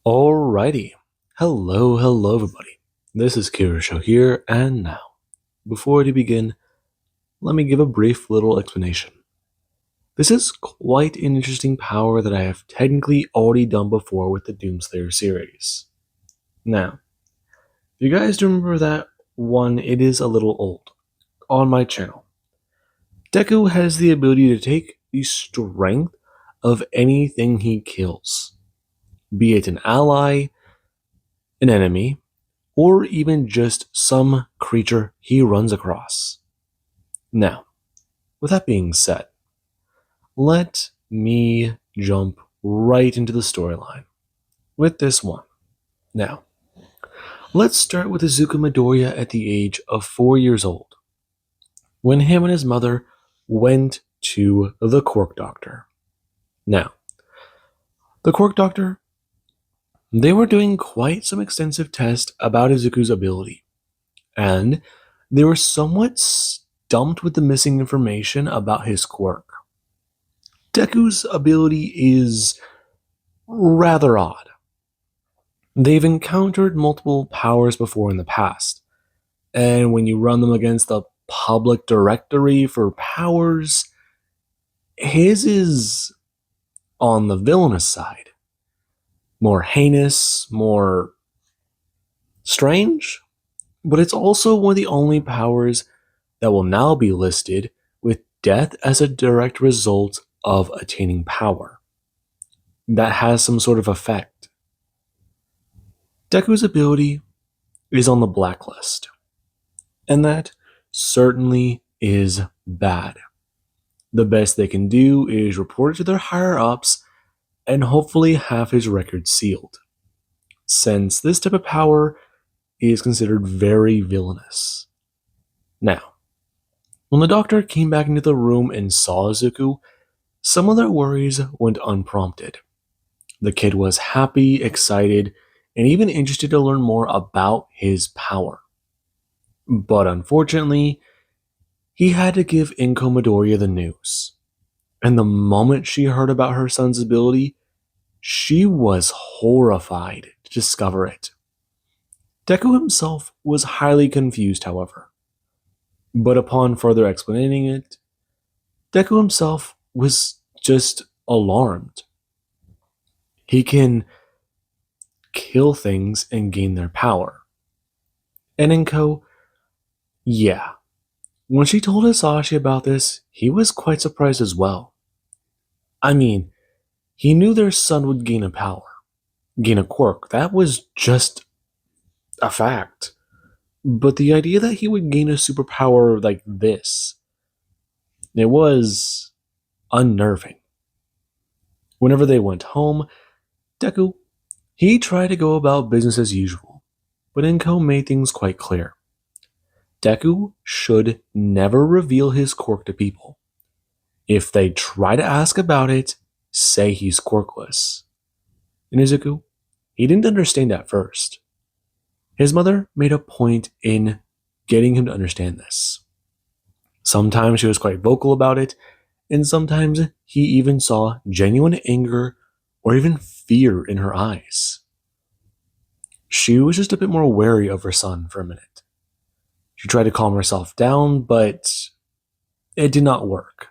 Alrighty. Hello everybody. This is Minishot here, and now, before we begin, let me give a brief little explanation. This is quite an interesting power that I have technically already done before with the Doomslayer series. Now, if you guys remember that one, it is a little old, on my channel. Deku has the ability to take the strength of anything he kills, be it an ally, an enemy, or even just some creature he runs across. Now, with that being said, let me jump right into the storyline with this one. Now, let's start with Izuku Midoriya at the age of 4 years old, when him and his mother went to the Quirk Doctor. Now, the Quirk Doctor, they were doing quite some extensive tests about Izuku's ability, and they were somewhat stumped with the missing information about his quirk. Deku's ability is rather odd. They've encountered multiple powers before in the past, and when you run them against the public directory for powers, his is on the villainous side. More heinous, more strange, but it's also one of the only powers that will now be listed with death as a direct result of attaining power. That has some sort of effect. Deku's ability is on the blacklist, and that certainly is bad. The best they can do is report it to their higher-ups and hopefully have his record sealed, since this type of power is considered very villainous. Now, when the doctor came back into the room and saw Izuku, some of their worries went unprompted. The kid was happy, excited, and even interested to learn more about his power. But unfortunately, he had to give Inko Midoriya the news. And the moment she heard about her son's ability, she was horrified to discover it. Deku himself was highly confused, however. But upon further explaining it, Deku himself was just alarmed. He can kill things and gain their power. And Inko, yeah. When she told Hisashi about this, he was quite surprised as well. I mean, he knew their son would gain a power, gain a quirk. That was just a fact. But the idea that he would gain a superpower like this, it was unnerving. Whenever they went home, Deku, he tried to go about business as usual, but Inko made things quite clear. Deku should never reveal his quirk to people. If they try to ask about it, say he's quirkless. And Izuku, he didn't understand at first. His mother made a point in getting him to understand this. Sometimes she was quite vocal about it, and sometimes he even saw genuine anger or even fear in her eyes. She was just a bit more wary of her son for a minute. She tried to calm herself down, but it did not work.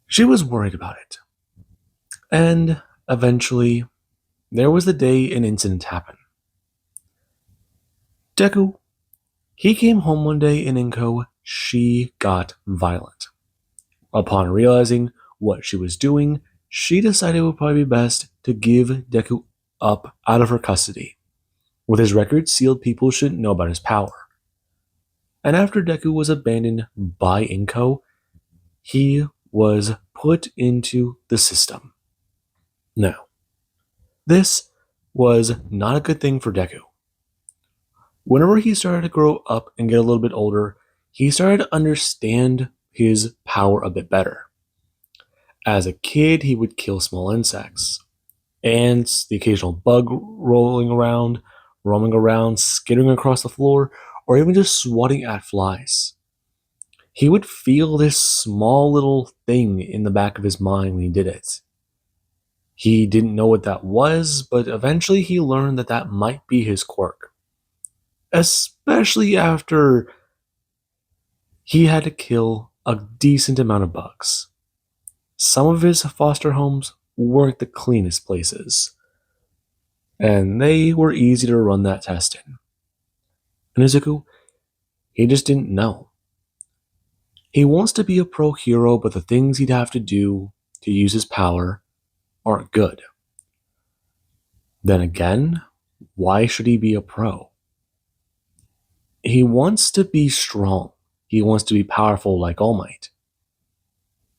She was worried about it. And eventually, there was the day an incident happened. Deku, he came home one day and Inko, she got violent. Upon realizing what she was doing, she decided it would probably be best to give Deku up out of her custody. With his record sealed, people shouldn't know about his power. And after Deku was abandoned by Inko, he was put into the system. Now, this was not a good thing for Deku. Whenever he started to grow up and get a little bit older, he started to understand his power a bit better. As a kid, he would kill small insects, ants, the occasional bug roaming around, skittering across the floor, or even just swatting at flies. He would feel this small little thing in the back of his mind when he did it. He didn't know what that was, but eventually he learned that that might be his quirk. Especially after he had to kill a decent amount of bugs. Some of his foster homes weren't the cleanest places, and they were easy to run that test in. And Izuku, he just didn't know. He wants to be a pro hero, but the things he'd have to do to use his power aren't good. Then again, why should he be a pro? He wants to be strong. He wants to be powerful like All Might.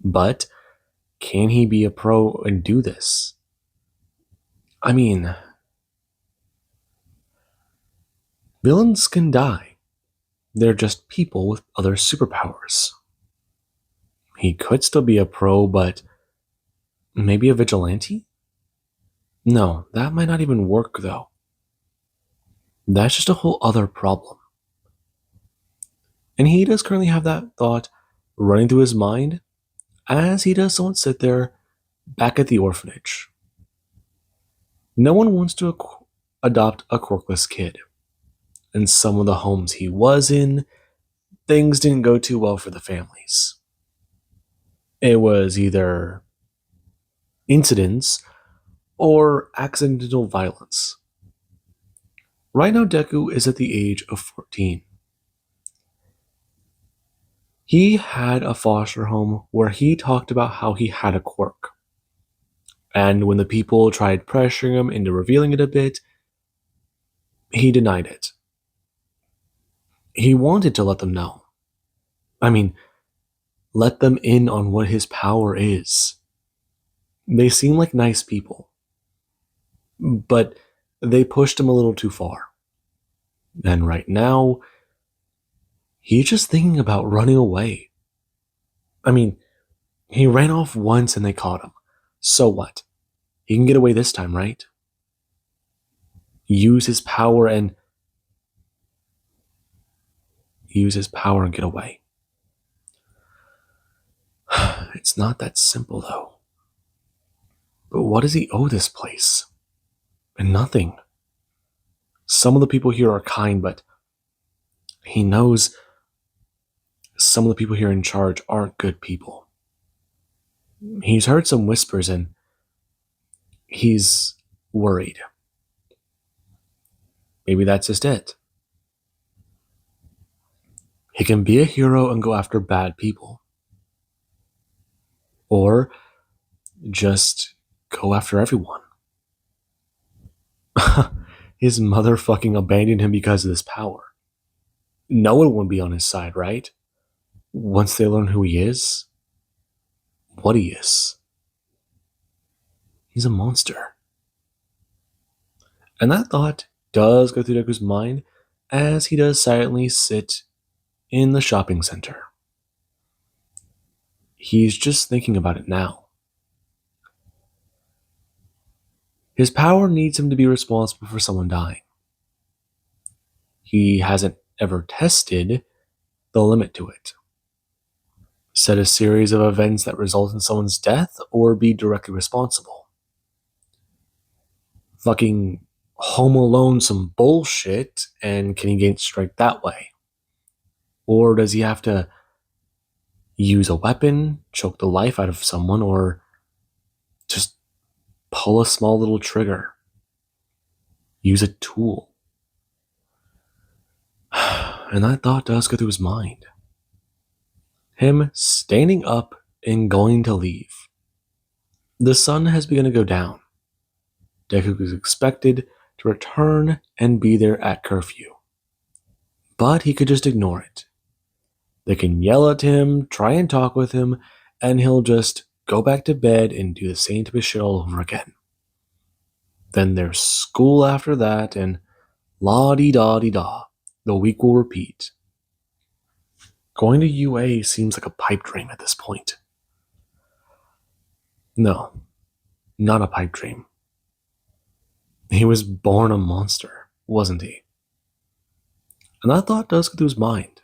But can he be a pro and do this? I mean, villains can die. They're just people with other superpowers. He could still be a pro, but maybe a vigilante? No, that might not even work though. That's just a whole other problem. And he does currently have that thought running through his mind as he does someone sit there back at the orphanage. No one wants to adopt a quirkless kid. And some of the homes he was in, things didn't go too well for the families. It was either incidents or accidental violence. Right now, Deku is at the age of 14. He had a foster home where he talked about how he had a quirk. And when the people tried pressuring him into revealing it a bit, he denied it. He wanted to let them know. I mean, let them in on what his power is. They seem like nice people, but they pushed him a little too far. And right now, he's just thinking about running away. I mean, he ran off once and they caught him. So what? He can get away this time, right? Use his power and get away. It's not that simple, though. But what does he owe this place? And nothing. Some of the people here are kind, but he knows some of the people here in charge aren't good people. He's heard some whispers and he's worried. Maybe that's just it. He can be a hero and go after bad people. Or just go after everyone. His mother fucking abandoned him because of this power. No one would be on his side, right? Once they learn who he is, what he is. He's a monster. And that thought does go through Deku's mind as he does silently sit in the shopping center. He's just thinking about it now. His power needs him to be responsible for someone dying. He hasn't ever tested the limit to it. Set a series of events that result in someone's death or be directly responsible. Fucking Home Alone some bullshit and can he gain strength that way? Or does he have to use a weapon, choke the life out of someone, or just pull a small little trigger? Use a tool. And that thought does go through his mind. Him standing up and going to leave. The sun has begun to go down. Deku is expected to return and be there at curfew. But he could just ignore it. They can yell at him, try and talk with him, and he'll just go back to bed and do the same type of shit all over again. Then there's school after that, and la-dee-da-dee-da. The week will repeat. Going to UA seems like a pipe dream at this point. No, not a pipe dream. He was born a monster, wasn't he? And that thought does go through his mind.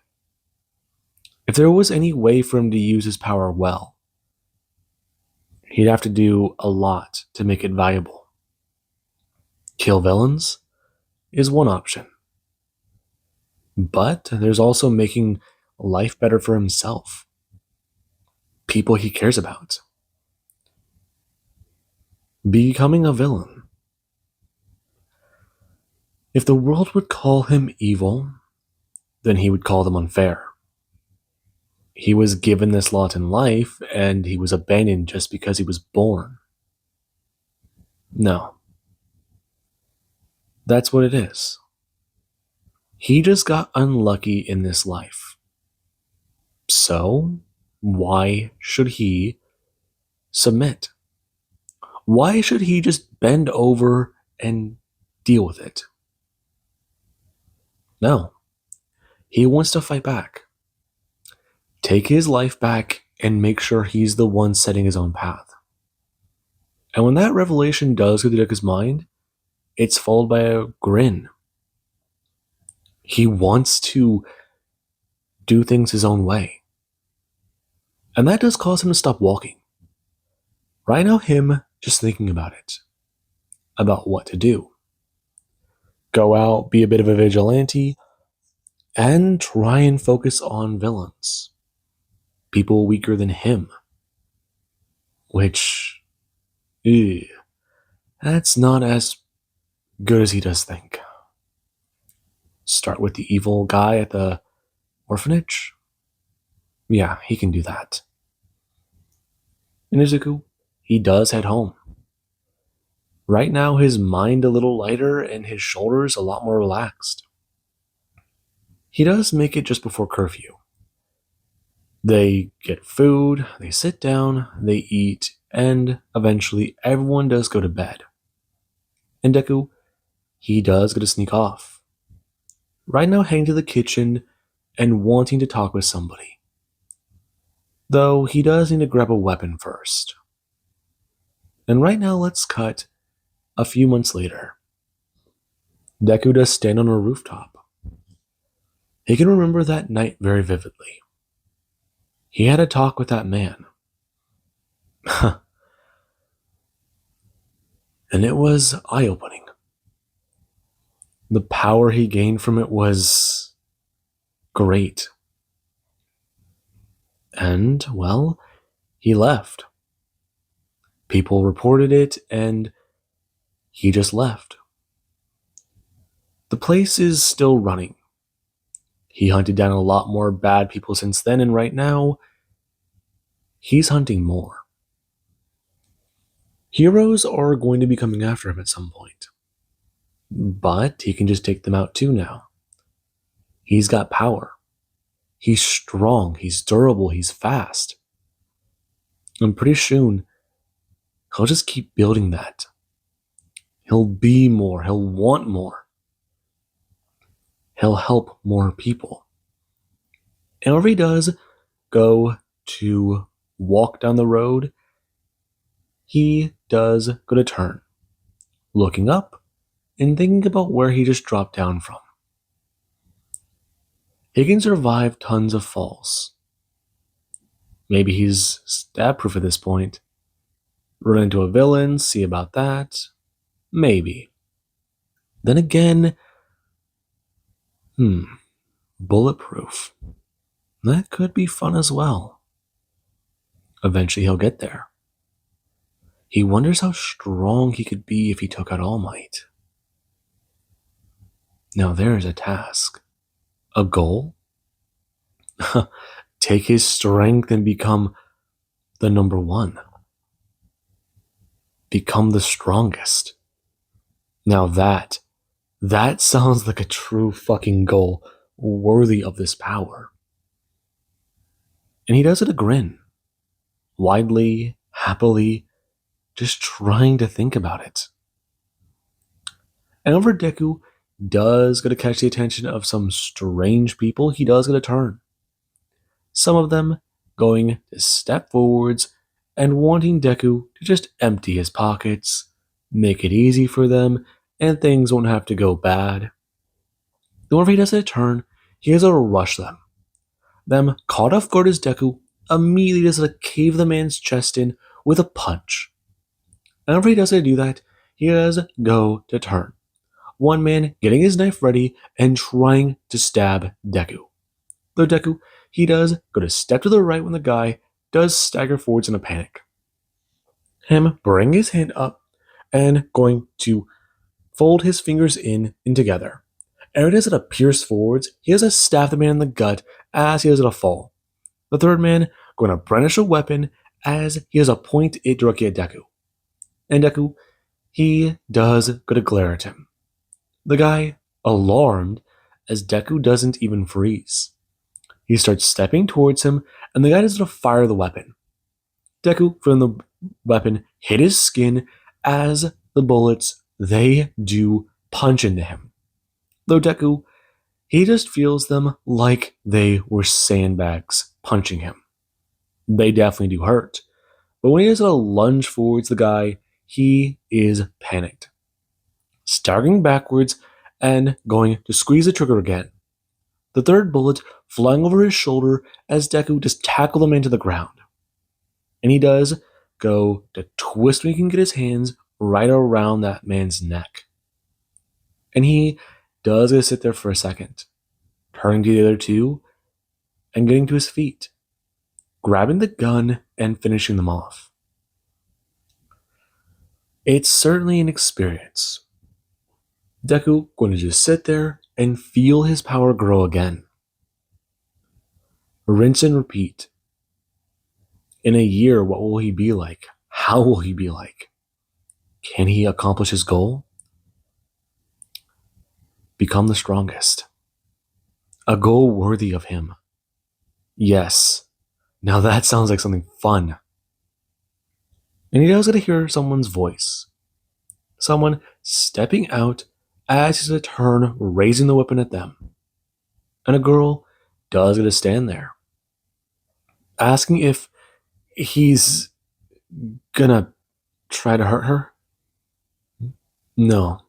If there was any way for him to use his power well, He'd have to do a lot to make it viable. Kill villains is one option. But there's also making life better for himself, people he cares about. Becoming a villain. If the world would call him evil, then he would call them unfair. He was given this lot in life, and he was abandoned just because he was born. No. That's what it is. He just got unlucky in this life. So, why should he submit? Why should he just bend over and deal with it? No. He wants to fight back. Take his life back and make sure he's the one setting his own path. And when that revelation does go through Deku's mind, it's followed by a grin. He wants to do things his own way. And that does cause him to stop walking. Right now, him just thinking about it. About what to do. Go out, be a bit of a vigilante, and try and focus on villains. People weaker than him. Which, that's not as good as he does think. Start with the evil guy at the orphanage? Yeah, he can do that. In Izuku, he does head home. Right now, his mind a little lighter and his shoulders a lot more relaxed. He does make it just before curfew. They get food, they sit down, they eat, and eventually everyone does go to bed. And Deku, he does get to sneak off. Right now heading to the kitchen and wanting to talk with somebody. Though he does need to grab a weapon first. And right now let's cut a few months later. Deku does stand on a rooftop. He can remember that night very vividly. He had a talk with that man. And it was eye-opening. The power he gained from it was great. And, well, he left. People reported it, and he just left. The place is still running. He hunted down a lot more bad people since then, and right now, he's hunting more. Heroes are going to be coming after him at some point. But he can just take them out too now. He's got power. He's strong, he's durable, he's fast. And pretty soon, he'll just keep building that. He'll be more, he'll want more. He'll help more people. And whenever he does go to walk down the road, he does go to turn, looking up and thinking about where he just dropped down from. He can survive tons of falls. Maybe he's stab-proof at this point. Run into a villain, see about that. Maybe. Then again, bulletproof. That could be fun as well. Eventually he'll get there. He wonders how strong he could be if he took out All Might. Now there's a task. A goal? Take his strength and become the number one. Become the strongest. Now that sounds like a true fucking goal worthy of this power. And he does it a grin. Widely, happily, just trying to think about it. And over Deku does get to catch the attention of some strange people. He does get a turn. Some of them going to step forwards and wanting Deku to just empty his pockets, make it easy for them, and things won't have to go bad. Then whenever he does a turn, he has to rush them. Caught off guard as Deku immediately does a cave the man's chest in with a punch. And whenever he does do that, he does go to turn. One man getting his knife ready and trying to stab Deku. Though Deku, he does go to step to the right when the guy does stagger forwards in a panic. Him bring his hand up and going to fold his fingers in and together. And it is at a pierce forwards, he has to stab the man in the gut as he has a fall. The third man going to brandish a weapon as he has a point it directly at Deku. And Deku, he does go to glare at him. The guy, alarmed, as Deku doesn't even freeze. He starts stepping towards him, and the guy does to fire the weapon. Deku, from the weapon, hit his skin as the bullets, they do punch into him. Though Deku, he just feels them like they were sandbags punching him. They definitely do hurt. But when he does a lunge towards the guy, he is panicked. Staggering backwards and going to squeeze the trigger again. The third bullet flying over his shoulder as Deku just tackled him into the ground. And he does go to twist when he can get his hands right around that man's neck. And he does go sit there for a second, turning to the other two and getting to his feet, grabbing the gun and finishing them off. It's certainly an experience. Deku going to just sit there and feel his power grow again. Rinse and repeat. In a year, what will he be like? How will he be like? Can he accomplish his goal? Become the strongest. A goal worthy of him. Yes. Now that sounds like something fun. And he does get to hear someone's voice. Someone stepping out as he's a turn, raising the weapon at them. And a girl does get to stand there, asking if he's gonna try to hurt her. No.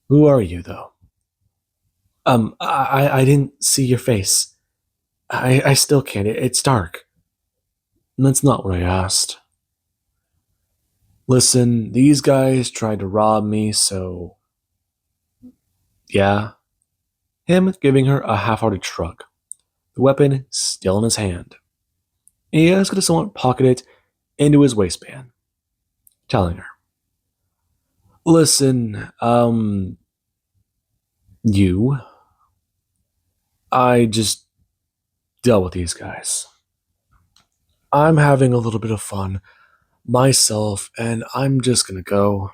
Who are you, though? I didn't see your face. I still can't. It's dark. That's not what I asked. Listen, these guys tried to rob me, so... Yeah. Him giving her a half-hearted shrug. The weapon still in his hand. And he is going to somewhat pocket it into his waistband, telling her, listen, I just dealt with these guys. I'm having a little bit of fun myself, and I'm just gonna go.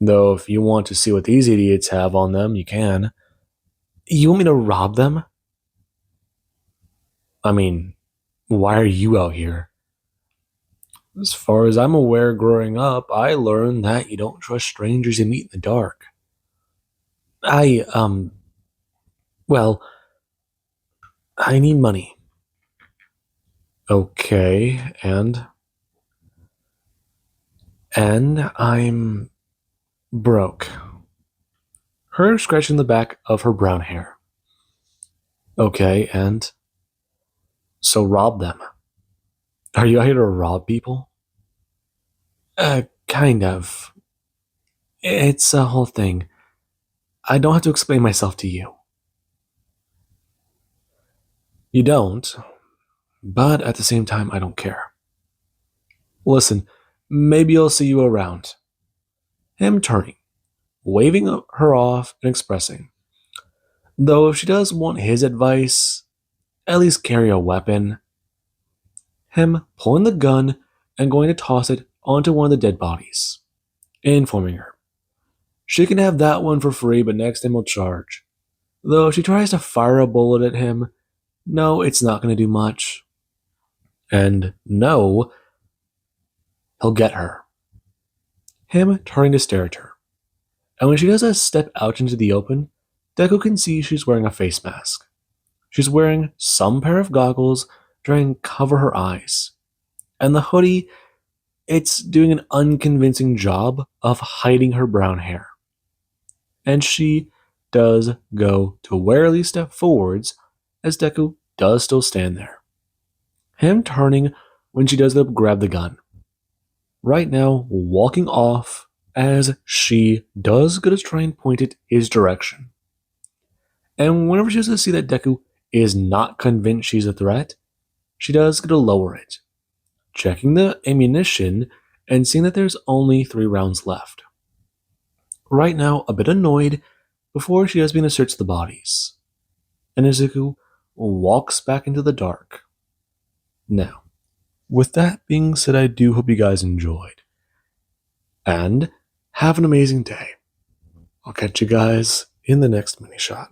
Though if you want to see what these idiots have on them, you can. You want me to rob them? I mean, why are you out here? As far as I'm aware, growing up, I learned that you don't trust strangers you meet in the dark. Well, I need money. Okay, and I'm broke. Her scratching the back of her brown hair. Okay, and so rob them. Are you out here to rob people? Kind of. It's a whole thing. I don't have to explain myself to you. You don't, but at the same time, I don't care. Listen, maybe I'll see you around. Him turning, waving her off and expressing. Though if she does want his advice, at least carry a weapon. Him pulling the gun and going to toss it onto one of the dead bodies, informing her. She can have that one for free, but next time he'll charge. Though if she tries to fire a bullet at him, no, it's not going to do much. And no, he'll get her. Him turning to stare at her. And when she does a step out into the open, Deku can see she's wearing a face mask. She's wearing some pair of goggles trying to cover her eyes. And the hoodie, it's doing an unconvincing job of hiding her brown hair. And she does go to warily step forwards as Deku does still stand there. Him turning, when she does grab the gun. Right now, walking off as she does go to try and point it his direction. And whenever she does see that Deku is not convinced she's a threat, she does go to lower it, checking the ammunition and seeing that there's only 3 rounds left. Right now, a bit annoyed, before she does begin to search the bodies. And Izuku walks back into the dark. Now, with that being said, I do hope you guys enjoyed. And have an amazing day. I'll catch you guys in the next mini shot.